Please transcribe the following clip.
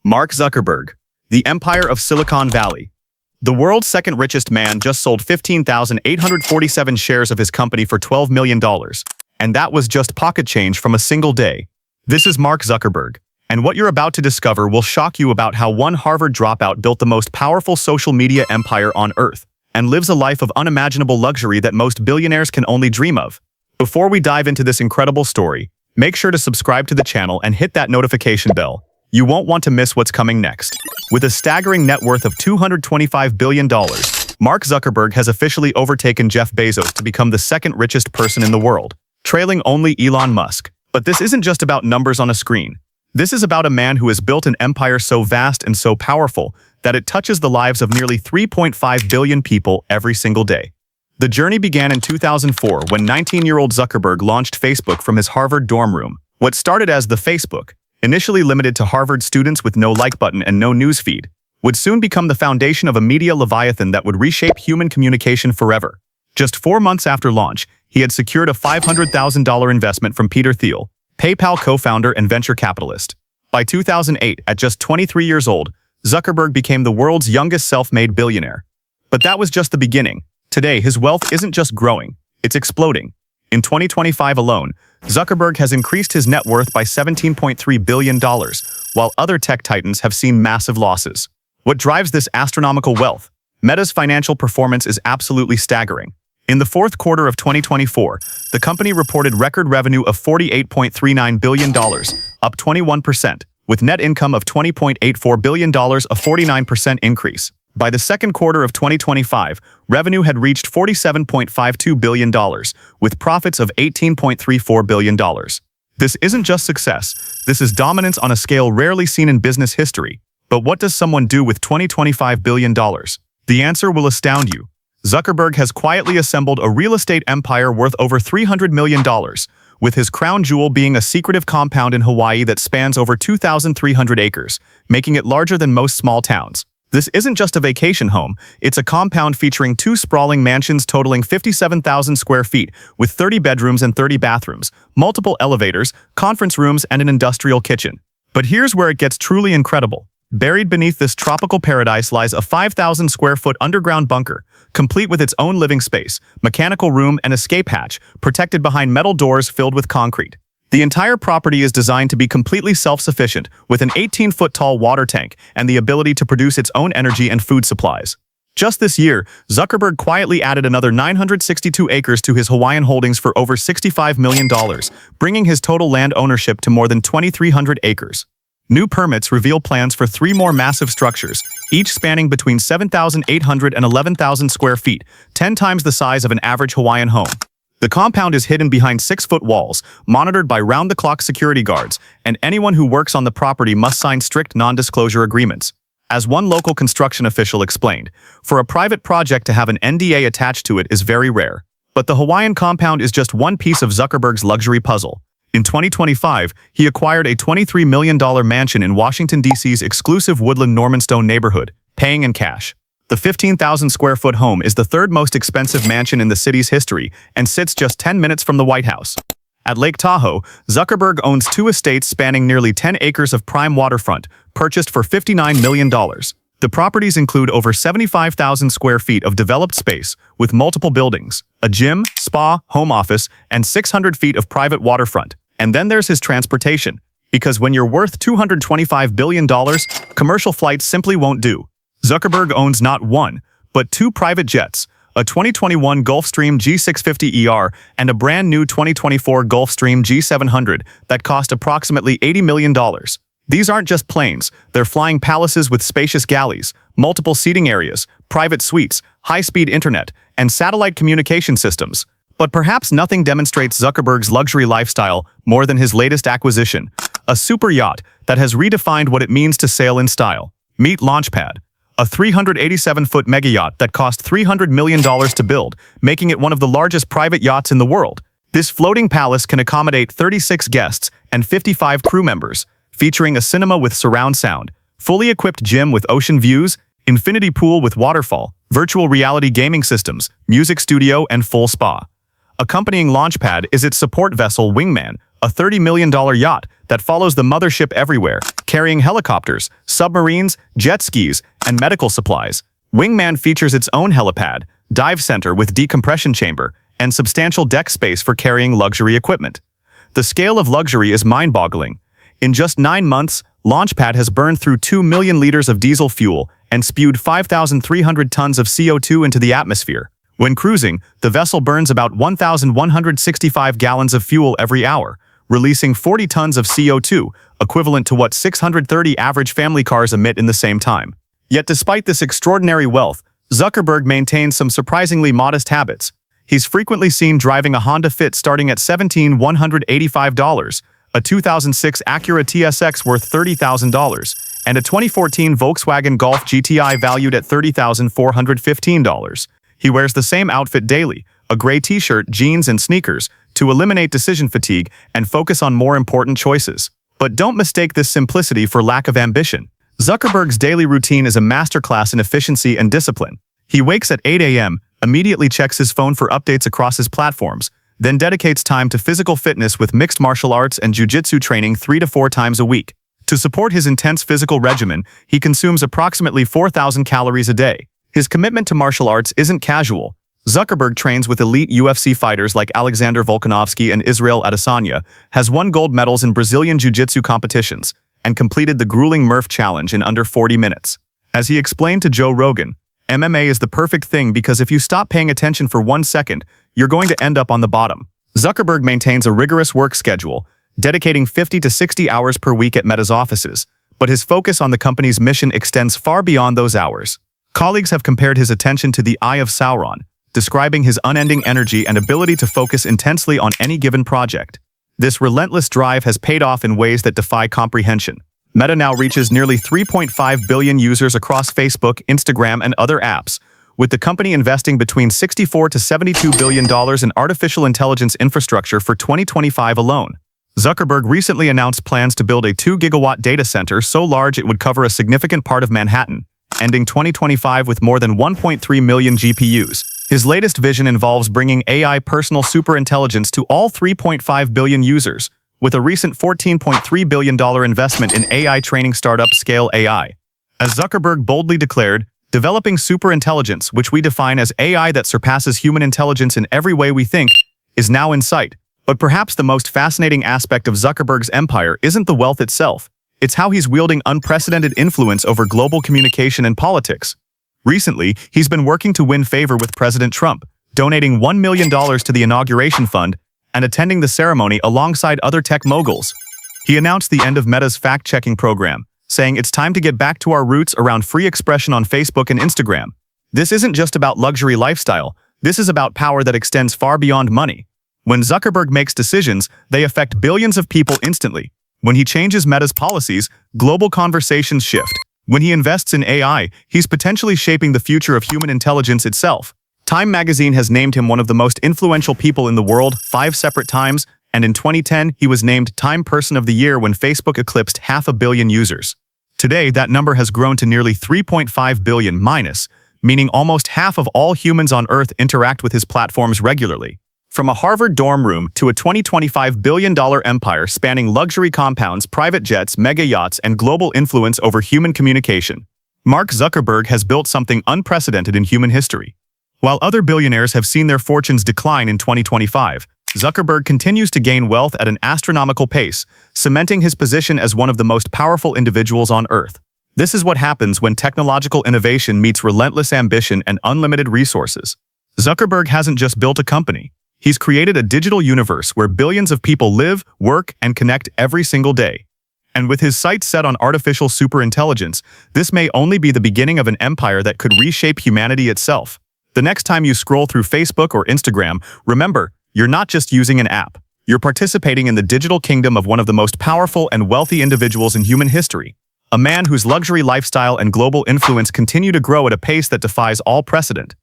Mark Zuckerberg, the empire of Silicon Valley. The world's second richest man just sold 15,847 shares of his company for $12 million, and that was just pocket change from a single day. This is Mark Zuckerberg, and what you're about to discover will shock you about how one Harvard dropout built the most powerful social media empire on Earth, and lives a life of unimaginable luxury that most billionaires can only dream of. Before we dive into this incredible story, make sure to subscribe to the channel and hit that notification bell. You won't want to miss what's coming next. With a staggering net worth of $225 billion, Mark Zuckerberg has officially overtaken Jeff Bezos to become the second richest person in the world, trailing only Elon Musk. But this isn't just about numbers on a screen. This is about a man who has built an empire so vast and so powerful that it touches the lives of nearly 3.5 billion people every single day. The journey began in 2004 when 19-year-old Zuckerberg launched Facebook from his Harvard dorm room. What started as the Facebook, initially limited to Harvard students with no like button and no newsfeed, would soon become the foundation of a media leviathan that would reshape human communication forever. Just 4 months after launch, he had secured a $500,000 investment from Peter Thiel, PayPal co-founder and venture capitalist. By 2008, at just 23 years old, Zuckerberg became the world's youngest self-made billionaire. But that was just the beginning. Today, his wealth isn't just growing, it's exploding. In 2025 alone, Zuckerberg has increased his net worth by $17.3 billion, while other tech titans have seen massive losses. What drives this astronomical wealth? Meta's financial performance is absolutely staggering. In the fourth quarter of 2024, the company reported record revenue of $48.39 billion, up 21%, with net income of $20.84 billion, a 49% increase. By the second quarter of 2025, revenue had reached $47.52 billion, with profits of $18.34 billion. This isn't just success, this is dominance on a scale rarely seen in business history. But what does someone do with $25 billion? The answer will astound you. Zuckerberg has quietly assembled a real estate empire worth over $300 million, with his crown jewel being a secretive compound in Hawaii that spans over 2,300 acres, making it larger than most small towns. This isn't just a vacation home, it's a compound featuring 2 sprawling mansions totaling 57,000 square feet, with 30 bedrooms and 30 bathrooms, multiple elevators, conference rooms, and an industrial kitchen. But here's where it gets truly incredible. Buried beneath this tropical paradise lies a 5,000 square foot underground bunker, complete with its own living space, mechanical room, and escape hatch, protected behind metal doors filled with concrete. The entire property is designed to be completely self-sufficient, with an 18-foot-tall water tank and the ability to produce its own energy and food supplies. Just this year, Zuckerberg quietly added another 962 acres to his Hawaiian holdings for over $65 million, bringing his total land ownership to more than 2,300 acres. New permits reveal plans for 3 more massive structures, each spanning between 7,800 and 11,000 square feet, 10 times the size of an average Hawaiian home. The compound is hidden behind 6-foot walls, monitored by round-the-clock security guards, and anyone who works on the property must sign strict non-disclosure agreements. As one local construction official explained, for a private project to have an NDA attached to it is very rare. But the Hawaiian compound is just one piece of Zuckerberg's luxury puzzle. In 2025, he acquired a $23 million mansion in Washington, D.C.'s exclusive Woodland Normanstone neighborhood, paying in cash. The 15,000-square-foot home is the third most expensive mansion in the city's history and sits just 10 minutes from the White House. At Lake Tahoe, Zuckerberg owns 2 estates spanning nearly 10 acres of prime waterfront, purchased for $59 million. The properties include over 75,000 square feet of developed space, with multiple buildings, a gym, spa, home office, and 600 feet of private waterfront. And then there's his transportation, because when you're worth $225 billion, commercial flights simply won't do. Zuckerberg owns not 1, but 2 private jets, a 2021 Gulfstream G650ER and a brand new 2024 Gulfstream G700 that cost approximately $80 million. These aren't just planes, they're flying palaces with spacious galleys, multiple seating areas, private suites, high-speed internet, and satellite communication systems. But perhaps nothing demonstrates Zuckerberg's luxury lifestyle more than his latest acquisition, a super yacht that has redefined what it means to sail in style. Meet Launchpad, a 387-foot mega yacht that cost $300 million to build, making it one of the largest private yachts in the world. This floating palace can accommodate 36 guests and 55 crew members, featuring a cinema with surround sound, fully equipped gym with ocean views, infinity pool with waterfall, virtual reality gaming systems, music studio, and full spa. Accompanying Launchpad is its support vessel Wingman, a $30 million yacht that follows the mothership everywhere, carrying helicopters, submarines, jet skis, and medical supplies. Wingman features its own helipad, dive center with decompression chamber, and substantial deck space for carrying luxury equipment. The scale of luxury is mind-boggling. In just 9 months, Launchpad has burned through 2 million liters of diesel fuel and spewed 5,300 tons of CO2 into the atmosphere. When cruising, the vessel burns about 1,165 gallons of fuel every hour, releasing 40 tons of CO2, equivalent to what 630 average family cars emit in the same time. Yet despite this extraordinary wealth, Zuckerberg maintains some surprisingly modest habits. He's frequently seen driving a Honda Fit starting at $17,185, a 2006 Acura TSX worth $30,000, and a 2014 Volkswagen Golf GTI valued at $30,415. He wears the same outfit daily, a gray t-shirt, jeans, and sneakers, to eliminate decision fatigue and focus on more important choices. But don't mistake this simplicity for lack of ambition. Zuckerberg's daily routine is a masterclass in efficiency and discipline. He wakes at 8 a.m., immediately checks his phone for updates across his platforms, then dedicates time to physical fitness with mixed martial arts and jiu-jitsu training 3 to 4 times a week. To support his intense physical regimen, he consumes approximately 4,000 calories a day. His commitment to martial arts isn't casual. Zuckerberg trains with elite UFC fighters like Alexander Volkanovski and Israel Adesanya, has won gold medals in Brazilian jiu-jitsu competitions, and completed the grueling Murph Challenge in under 40 minutes. As he explained to Joe Rogan, MMA is the perfect thing because if you stop paying attention for 1 second, you're going to end up on the bottom. Zuckerberg maintains a rigorous work schedule, dedicating 50 to 60 hours per week at Meta's offices, but his focus on the company's mission extends far beyond those hours. Colleagues have compared his attention to the Eye of Sauron, describing his unending energy and ability to focus intensely on any given project. This relentless drive has paid off in ways that defy comprehension. Meta now reaches nearly 3.5 billion users across Facebook, Instagram, and other apps, with the company investing between $64 to $72 billion in artificial intelligence infrastructure for 2025 alone. Zuckerberg recently announced plans to build a 2-gigawatt data center so large it would cover a significant part of Manhattan, ending 2025 with more than 1.3 million GPUs. His latest vision involves bringing AI personal superintelligence to all 3.5 billion users, with a recent $14.3 billion investment in AI training startup Scale AI. As Zuckerberg boldly declared, developing superintelligence, which we define as AI that surpasses human intelligence in every way we think, is now in sight. But perhaps the most fascinating aspect of Zuckerberg's empire isn't the wealth itself. It's how he's wielding unprecedented influence over global communication and politics. Recently, he's been working to win favor with President Trump, donating $1 million to the inauguration fund and attending the ceremony alongside other tech moguls. He announced the end of Meta's fact-checking program, saying it's time to get back to our roots around free expression on Facebook and Instagram. This isn't just about luxury lifestyle, this is about power that extends far beyond money. When Zuckerberg makes decisions, they affect billions of people instantly. When he changes Meta's policies, global conversations shift. When he invests in AI, he's potentially shaping the future of human intelligence itself. Time magazine has named him one of the most influential people in the world 5 separate times, and in 2010, he was named Time Person of the Year when Facebook eclipsed 500 million users. Today, that number has grown to nearly 3.5 billion minus, meaning almost half of all humans on Earth interact with his platforms regularly. From a Harvard dorm room to a $20-25 billion empire spanning luxury compounds, private jets, mega yachts, and global influence over human communication, Mark Zuckerberg has built something unprecedented in human history. While other billionaires have seen their fortunes decline in 2025, Zuckerberg continues to gain wealth at an astronomical pace, cementing his position as one of the most powerful individuals on Earth. This is what happens when technological innovation meets relentless ambition and unlimited resources. Zuckerberg hasn't just built a company. He's created a digital universe where billions of people live, work, and connect every single day. And with his sights set on artificial superintelligence, this may only be the beginning of an empire that could reshape humanity itself. The next time you scroll through Facebook or Instagram, remember, you're not just using an app. You're participating in the digital kingdom of one of the most powerful and wealthy individuals in human history. A man whose luxury lifestyle and global influence continue to grow at a pace that defies all precedent.